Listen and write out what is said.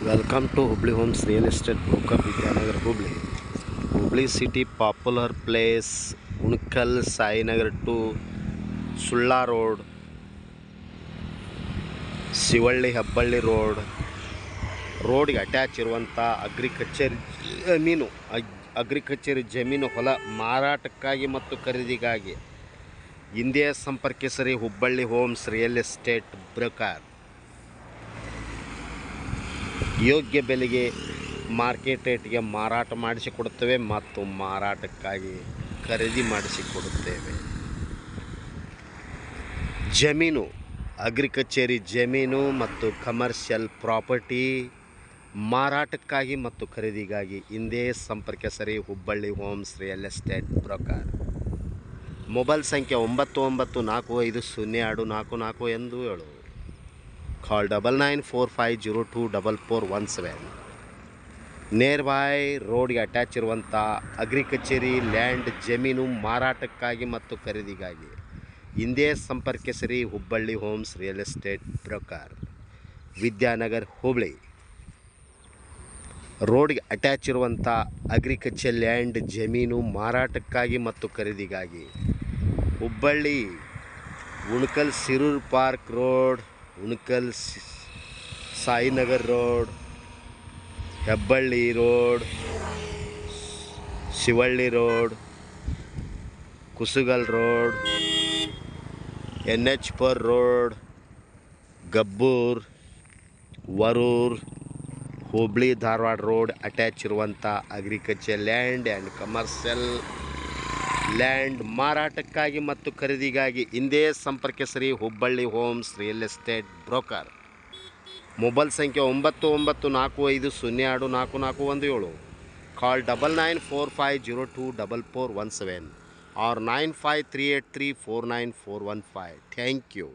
Welcome to Hubli Homes Real Estate Broker Vidyanagar Hubli. Hubli City popular place Unkal Sainagar to Sulla Road, Sivalli Habballi Road, ರೋಡ್ಗೆ attach ಇರುವಂಥ agriculture ಜಮೀನು ಹೊಲ ಮಾರಾಟಕ್ಕಾಗಿ ಮತ್ತು ಖರೀದಿಗಾಗಿ ಹಿಂದೆ ಸಂಪರ್ಕಿಸಿರಿ Hubballi homes real estate broker. ಯೋಗ್ಯ ಬೆಲೆಗೆ ಮಾರ್ಕೆಟ್ ರೇಟ್ಗೆ ಮಾರಾಟ ಮಾಡಿಸಿಕೊಡುತ್ತೇವೆ ಮತ್ತು ಮಾರಾಟಕ್ಕಾಗಿ ಖರೀದಿ ಮಾಡಿಸಿಕೊಡುತ್ತೇವೆ. ಜಮೀನು ಅಗ್ರಿಕಲ್ಚರಿ ಜಮೀನು ಮತ್ತು ಕಮರ್ಷಿಯಲ್ ಪ್ರಾಪರ್ಟಿ ಮಾರಾಟಕ್ಕಾಗಿ ಮತ್ತು ಖರೀದಿಗಾಗಿ ಹಿಂದೆ ಸಂಪರ್ಕಿಸಿರಿ Hubballi homes real estate broker. Mobile ಸಂಖ್ಯೆ 9945024447. ಕಾಲ್ 9945024417. ನಿಯರ್ ಬೈ ರೋಡ್ಗೆ ಅಟ್ಯಾಚ್ ಇರುವಂಥ ಅಗ್ರಿಕಲ್ಚರಿ ಲ್ಯಾಂಡ್ ಜಮೀನು ಮಾರಾಟಕ್ಕಾಗಿ ಮತ್ತು ಖರೀದಿಗಾಗಿ ಹಿಂದೆ ಸಂಪರ್ಕಿಸಿರಿ Hubballi homes real estate broker, Vidyanagar Hubli. ರೋಡ್ಗೆ ಅಟ್ಯಾಚ್ ಇರುವಂಥ ಅಗ್ರಿಕಲ್ಚರ್ ಲ್ಯಾಂಡ್ ಜಮೀನು ಮಾರಾಟಕ್ಕಾಗಿ ಮತ್ತು ಖರೀದಿಗಾಗಿ Hubballi Unkal Shirur park road, Unkal Sainagar road, Hebballi road, Shivalli road, Kusugal road, NH4 road, Gabbur, Varur, Hubli Dharwad road attach ಇರುವಂಥ agriculture land and commercial land ಮಾರಾಟಕ್ಕಾಗಿ ಮತ್ತು ಖರೀದಿಗಾಗಿ ಹಿಂದೆ ಸಂಪರ್ಕಿಸಿರಿ Hubballi homes real estate broker. Mobile ಸಂಖ್ಯೆ 9945024417. ಕಾಲ್ 9945024417 or 9538349415. Thank you.